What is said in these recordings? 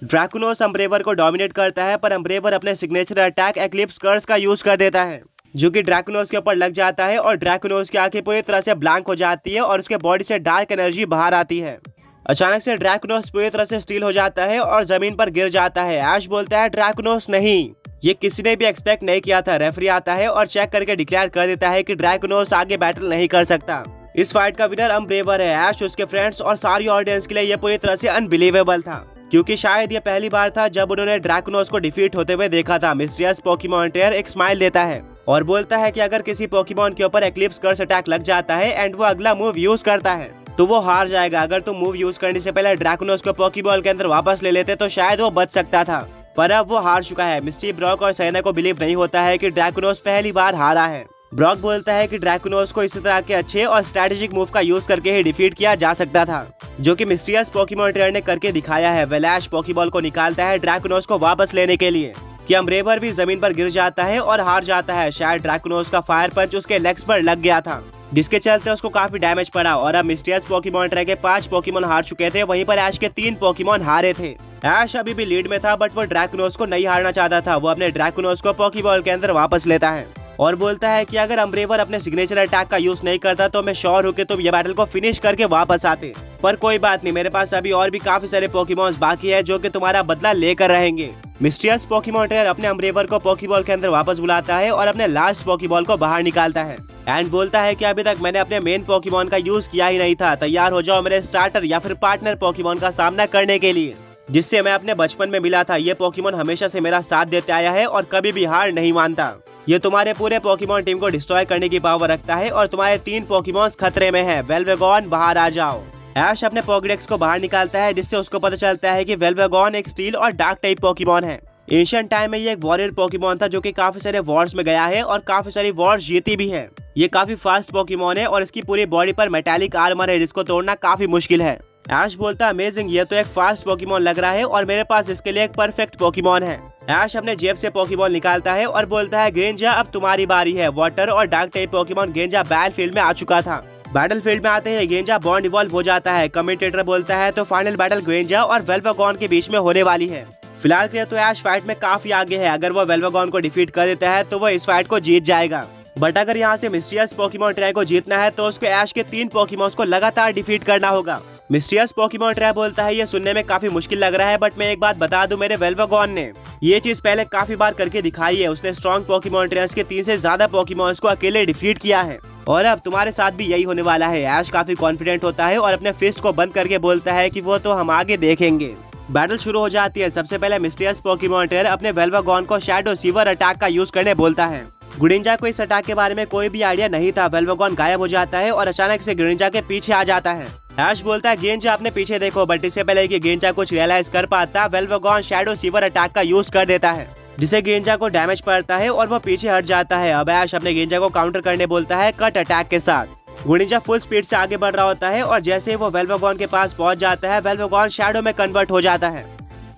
ड्रैकुनोस अम्ब्रेवर को डोमिनेट करता है, पर अम्ब्रेवर अपने सिग्नेचर अटैक एक्लिप्स कर्स का यूज कर देता है, जो कि ड्रैकुनोस के ऊपर लग जाता है और ड्रैकुनोस की आंखें पूरी तरह से ब्लैंक हो जाती है और उसके बॉडी से डार्क एनर्जी बाहर आती है। अचानक से ड्रैकुनोस पूरी तरह से स्टील हो जाता है और जमीन पर गिर जाता है। ऐश बोलता है ड्रैकुनोस नहीं, ये किसी ने भी एक्सपेक्ट नहीं किया था। रेफरी आता है और चेक करके डिक्लेयर कर देता है कि ड्रैकुनोस आगे बैटल नहीं कर सकता। इस फाइट का विनर अम्ब्रेवर है। ऐश, उसके फ्रेंड्स और सारी ऑडियंस के लिए यह पूरी तरह से अनबिलीवेबल था, क्योंकि शायद ये पहली बार था जब उन्होंने ड्रैकुनोस को डिफीट होते हुए देखा था। मिस्टीरियस पोकेमॉन ट्रेनर एक स्माइल देता है और बोलता है कि अगर किसी पोकेमॉन के ऊपर एक्लिप्स कर्स अटैक लग जाता है एंड वो अगला मूव यूज करता है तो वो हार जाएगा। अगर तुम मूव यूज करने से पहले ड्रैकुनोस को पोकेबॉल के अंदर वापस ले लेते तो शायद वो बच सकता था, पर अब वो हार चुका है। मिस्टी, ब्रॉक और सेना को बिलीव नहीं होता है कि ड्रैकुनोस पहली बार हारा है। ब्रॉक बोलता है कि ड्रैकुनोस को इसी तरह के अच्छे और स्ट्रेटेजिक मूव का यूज करके ही डिफीट किया जा सकता था, जो कि मिस्टीरियस पोकेमॉन ट्रेनर ने करके दिखाया है। वेलैश पोकेबॉल को निकालता है ड्रैकुनोस को वापस लेने के लिए कि अम्ब्रेवर भी जमीन पर गिर जाता है और हार जाता है। शायद ड्रैकुनोस का फायर पंच उसके लेग्स पर लग गया था, जिसके चलते उसको काफी डैमेज पड़ा और अब मिस्टीरियस पोकेमॉन ट्रेनर के 5 पोकेमॉन हार चुके थे, वहीं पर ऐश के 3 पोकेमॉन हारे थे। ऐश अभी भी लीड में था, बट वो ड्रैकुनोस को नहीं हारना चाहता था। वो अपने ड्रैकुनोस को पोकेबॉल के अंदर वापस लेता है और बोलता है कि अगर अम्ब्रेवर अपने सिग्नेचर अटैक का यूज नहीं करता तो मैं श्योर हूँ कि तुम ये बैटल को फिनिश करके वापस आते, पर कोई बात नहीं, मेरे पास अभी और भी काफी सारे पोकेमॉन्स बाकी है जो कि तुम्हारा बदला लेकर रहेंगे। मिस्टीरियस पोकेमॉन ट्रेनर अपने अम्ब्रेवर को पोकेबॉल के अंदर वापस बुलाता है और अपने लास्ट पोकेबॉल को बाहर निकालता है एंड बोलता है कि अभी तक मैंने अपने मेन पोकेमॉन का यूज किया ही नहीं था। तैयार हो जाओ मेरे स्टार्टर या फिर पार्टनर पोकेमॉन का सामना करने के लिए, जिससे मैं अपने बचपन में मिला था। ये पोकेमॉन हमेशा से मेरा साथ देते आया है और कभी भी हार नहीं मानता। ये तुम्हारे पूरे पोकेमॉन टीम को डिस्ट्रॉय करने की पावर रखता है और तुम्हारे 3 पोकेमॉन्स खतरे में है। वेलवेगॉन, बाहर आ जाओ। ऐश अपने पोकेडेक्स को बाहर निकालता है, जिससे उसको पता चलता है कि वेलवेगॉन एक स्टील और डार्क टाइप पोकेमॉन है। एशियन टाइम में ये एक वॉरियर पोकेमॉन था जो कि काफी सारे वॉर्स में गया है और काफी सारी वॉर्स जीती भी है। ये काफी फास्ट पोकेमॉन है और इसकी पूरी बॉडी पर मेटालिक आर्मर है, जिसको तोड़ना काफी मुश्किल है। ऐश बोलता, अमेजिंग, ये तो एक फास्ट पोकेमॉन लग रहा है और मेरे पास इसके लिए एक परफेक्ट पोकेमॉन है। ऐश अपने जेब से पोकेबॉल निकालता है और बोलता है, गेंजा अब तुम्हारी बारी है। वाटर और डार्क टाइप पोकेमॉन गेंजा बैटलफील्ड में आ चुका था। बैटलफील्ड में आते ही गेंजा बॉन्ड इवॉल्व हो जाता है। कमेंटेटर बोलता है तो फाइनल बैटल गेंजा और वेलवेगॉन के बीच में होने वाली है। फिलहाल के लिए तो ऐश फाइट में काफी आगे है। अगर वो वेलवेगॉन को डिफीट कर देता है तो वो इस फाइट को जीत जाएगा, बट अगर यहाँ से मिस्टीरियस पोकेमॉन ट्रेनर को जीतना है तो उसको ऐश के 3 पोकेमॉन्स को लगातार डिफीट करना होगा। मिस्टीरियस पोकेमॉन ट्रेनर बोलता है, ये सुनने में काफी मुश्किल लग रहा है, बट मैं एक बात बता दूं, मेरे वेलवेगॉन ने ये चीज पहले काफी बार करके दिखाई है। उसने स्ट्रॉन्ग पोकेमॉन ट्रेनर्स के 3 से ज्यादा पोकेमॉन्स को अकेले डिफीट किया है और अब तुम्हारे साथ भी यही होने वाला है। ऐश काफी कॉन्फिडेंट होता है और अपने फिस्ट को बंद करके बोलता है कि वो तो हम आगे देखेंगे। बैटल शुरू हो जाती है। सबसे पहले मिस्टीरियस पोकेमॉन ट्रेनर अपने वेलवेगॉन को शैडो सीवर अटैक का यूज करने बोलता है। गुडिंजा को इस अटैक के बारे में कोई भी आइडिया नहीं था। वेलवेगॉन गायब हो जाता है और अचानक से गुडिंजा के पीछे आ जाता है। ऐश बोलता है, गेंजा अपने पीछे देखो, बट इससे पहले कि गेंजा कुछ रियलाइज कर पाता, वेलवेगॉन शैडो सीवर अटैक का यूज कर देता है, जिससे गेंजा को डैमेज पड़ता है और वो पीछे हट जाता है। अब ऐश अपने गेंजा को काउंटर करने बोलता है कट अटैक के साथ। गुडिंजा फुल स्पीड से आगे बढ़ रहा होता है और जैसे ही वो वेलवेगॉन के पास पहुंच जाता है, वेलवेगॉन शैडो में कन्वर्ट हो जाता है।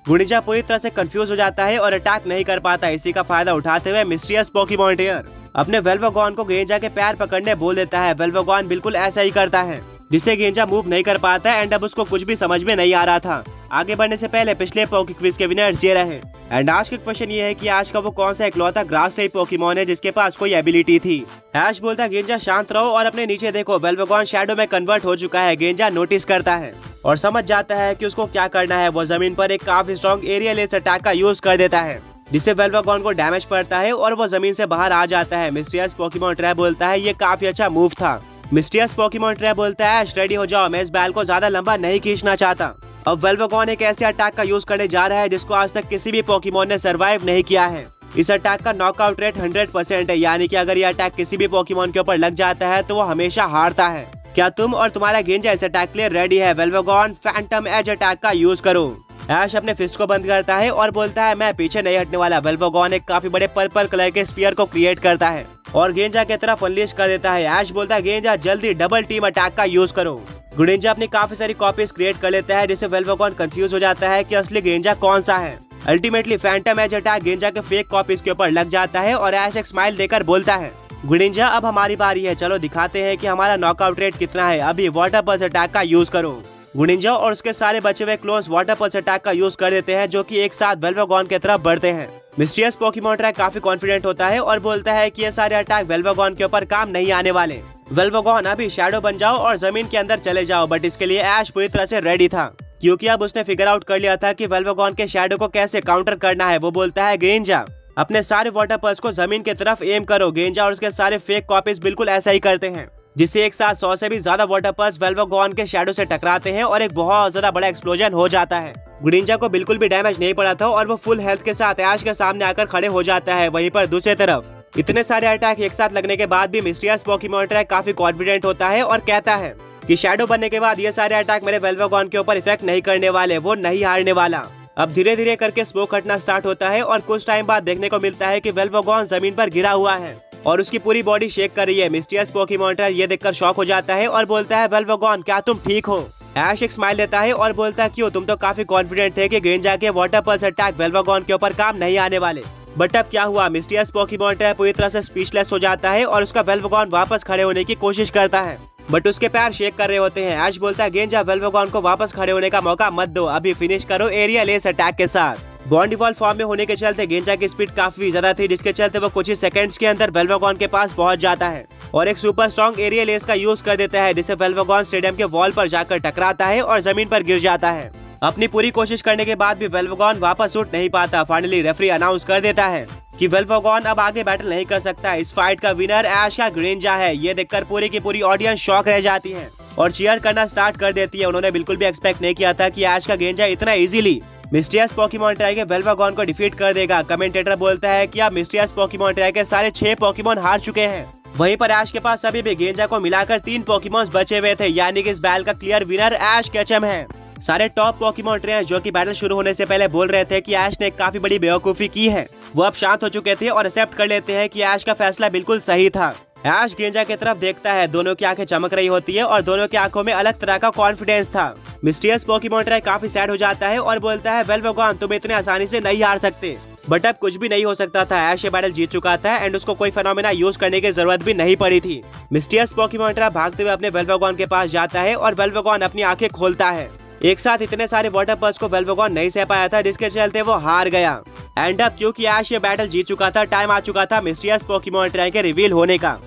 गुडिंजा पूरी तरह से कंफ्यूज हो जाता है और अटैक नहीं कर पाता। इसी का फायदा उठाते हुए मिस्टीरियस पोकेमॉन ट्रेनर अपने वेलवेगॉन को गेंजा के पैर पकड़ने बोल देता है। वेलवेगॉन बिल्कुल ऐसा ही करता है, जिससे गेंजा मूव नहीं कर पाता एंड अब उसको कुछ भी समझ में नहीं आ रहा था। आगे बढ़ने से पहले पिछले पोके क्विज के विनर्स ये रहे एंड आज का क्वेश्चन ये है कि आज का वो कौन सा इकलौता ग्रास टाइप पोकेमॉन है जिसके पास कोई एबिलिटी थी। ऐश बोलता है, गेंजा शांत रहो और अपने नीचे देखो, वेलवेगॉन शैडो में कन्वर्ट हो चुका है। गेंजा नोटिस करता है और समझ जाता है कि उसको क्या करना है। वो जमीन पर एक काफी स्ट्रॉन्ग एरियल एज अटैक का यूज कर देता है, जिससे वेलवेगॉन को डैमेज पड़ता है और वो जमीन से बाहर आ जाता है। मिस्टीरियस पोकेमॉन ट्रेनर बोलता है, ये काफी अच्छा मूव था। मिस्टीरियस पोकेमॉन ट्रेनर बोलता है, रेडी हो जाओ, मैं इस बैल को ज्यादा लंबा नहीं खींचना चाहता। अब वेलवेगॉन एक ऐसे अटैक का यूज करने जा रहा है जिसको आज तक किसी भी पोकेमॉन ने सर्वाइव नहीं किया है। इस अटैक का नॉकआउट रेट 100% है, यानी कि अगर ये अटैक किसी भी पोकेमॉन के ऊपर लग जाता है तो वो हमेशा हारता है। क्या तुम और तुम्हारा गेंजा इस अटैक के लिए रेडी है? वेलवेगॉन फैंटम एज अटैक का यूज करो। ऐश अपने फिस्ट को बंद करता है और बोलता है, मैं पीछे नहीं हटने वाला। वेलवेगॉन एक काफी बड़े पर्पल कलर के स्पीयर को क्रिएट करता है और गेंजा की तरफ अनलीश कर देता है। ऐश बोलता है, गेंजा जल्दी डबल टीम अटैक का यूज करो। गुडिंजा अपनी काफी सारी कॉपीज क्रिएट कर लेता है, जिससे वेलवेगॉन कंफ्यूज हो जाता है कि असली गेंजा कौन सा है। अल्टीमेटली फैंटम एज अटैक गेंजा के फेक कॉपीज के ऊपर लग जाता है और ऐश एक स्माइल देकर बोलता है, गुडिंजा अब हमारी बारी है, चलो दिखाते हैं कि हमारा नॉकआउट रेट कितना है। अभी वाटर बज अटैक का यूज करो। गुनिंजा और उसके सारे बचे हुए क्लोन्स वाटर पल्स अटैक का यूज कर देते हैं, जो कि एक साथ वेल्वागॉन की तरफ बढ़ते हैं। मिस्टीरियस पोकेमॉन ट्रैक काफी कॉन्फिडेंट होता है और बोलता है कि ये सारे अटैक वेल्वागॉन के ऊपर काम नहीं आने वाले। वेल्वागॉन, अभी शैडो बन जाओ और जमीन के अंदर चले जाओ। बट इसके लिए ऐश पूरी तरह से रेडी था, क्योंकि अब उसने फिगर आउट कर लिया था कि वेल्वागॉन के शैडो को कैसे काउंटर करना है। वो बोलता है, ग्रेंजा अपने सारे वाटर पल्स को जमीन की तरफ एम करो। ग्रेंजा और उसके सारे फेक कॉपीज बिल्कुल ऐसा ही करते हैं, जिससे एक साथ 100 से भी ज्यादा वाटर पल्स वेल्वागॉन के शैडो से टकराते हैं और एक बहुत ज्यादा बड़ा एक्सप्लोजन हो जाता है। ग्रेंजा को बिल्कुल भी डैमेज नहीं पड़ा था और वो फुल हेल्थ के साथ ऐश के सामने आकर खड़े हो जाता है। वहीं पर दूसरी तरफ इतने सारे अटैक एक साथ लगने के बाद भी मिस्टीरियस पोकेमॉन ट्रैक काफी कॉन्फिडेंट होता है और कहता है कि शैडो बनने के बाद ये सारे अटैक मेरे वेल्वागॉन के ऊपर इफेक्ट नहीं करने वाले, वो नहीं हारने वाला। अब धीरे धीरे करके स्मोक हटना स्टार्ट होता है और कुछ टाइम बाद देखने को मिलता है कि वेल्वागॉन जमीन पर गिरा हुआ है और उसकी पूरी बॉडी शेक कर रही है। मिस्टीरियस पोकेमॉन ट्रैक ये देखकर शॉक हो जाता है और बोलता है, वेल्वागॉन क्या तुम ठीक हो? ऐश एक स्माइल देता है और बोलता है, क्यों, तुम तो काफी कॉन्फिडेंट थे कि ग्रेंजा के वाटर पल्स अटैक वेल्वागॉन के ऊपर काम नहीं आने वाले। बट अब क्या हुआ? मिस्टीरियस पोकेमॉन ट्रैक पूरी तरह से स्पीचलेस हो जाता है और उसका वेल्वागॉन वापस खड़े होने की कोशिश करता है, बट उसके पैर शेक कर रहे होते हैं। ऐश बोलता है, ग्रेंजा वेल्वागॉन को वापस खड़े होने का मौका मत दो, अभी फिनिश करो एरियल एस अटैक के साथ। बॉन्ड इवॉल्व फॉर्म में होने के चलते ग्रेंजा की स्पीड काफी ज्यादा थी, जिसके चलते वो कुछ ही सेकंड्स के अंदर वेल्वागॉन के पास पहुंच जाता है और एक सुपर स्ट्रॉन्ग एरियल एस का यूज कर देता है, जिससे वेल्वागॉन स्टेडियम के वॉल पर जाकर टकराता है और जमीन पर गिर जाता है। अपनी पूरी कोशिश करने के बाद भी वेल्वागॉन वापस उठ नहीं पाता। फाइनली रेफरी अनाउंस कर देता है कि वेल्वागॉन अब आगे बैटल नहीं कर सकता। इस फाइट का विनर ऐश का ग्रेंजा है। ये देखकर पूरी की पूरी ऑडियंस शॉक रह जाती है और चीयर करना स्टार्ट कर देती है। उन्होंने बिल्कुल भी एक्सपेक्ट नहीं किया था कि ऐश का ग्रेंजा इतना इजीली मिस्टीरियस पोकेमॉन ट्रैक के वेल्वागॉन को डिफीट कर देगा। कमेंटेटर बोलता है कि अब मिस्टीरियस पोकेमॉन ट्रैक के सारे 6 पोकेमॉन हार चुके हैं। वहीं पर ऐश के पास अभी भी ग्रेंजा को मिलाकर 3 पोकेमॉन्स बचे हुए थे, यानी कि इस बैटल का क्लियर विनर ऐश केचम है। सारे टॉप पोकेमॉन ट्रेनर्स जो कि बैटल शुरू होने से पहले बोल रहे थे कि ऐश ने काफी बड़ी बेवकूफी की है, वो अब शांत हो चुके थे और एक्सेप्ट कर लेते हैं कि ऐश का फैसला बिल्कुल सही था। ऐश ग्रेंजा की तरफ देखता है, दोनों की आंखें चमक रही होती है और दोनों की आंखों में अलग तरह का कॉन्फिडेंस था। मिस्टीरियस पोकेमॉन ट्रैक काफी सैड हो जाता है और बोलता है, वेल्वागॉन तुम इतने आसानी से नहीं हार सकते। बट अब कुछ भी नहीं हो सकता था। ऐश ये बैटल जीत चुका था एंड उसको कोई फेनोमेना यूज करने की जरूरत भी नहीं पड़ी थी। मिस्टीरियस पोकेमॉन ट्रैक भागते हुए अपने वेल्वागॉन के पास जाता है और वेल्वागॉन अपनी आंखें खोलता है। एक साथ इतने सारे वाटर पल्स को वेल्वागॉन नहीं सह पाया था, जिसके चलते वो हार गया। एंड अब क्योंकि ऐश ये बैटल जीत चुका था, टाइम आ चुका था मिस्टीरियस पोकेमॉन ट्रैक के रिवील होने का।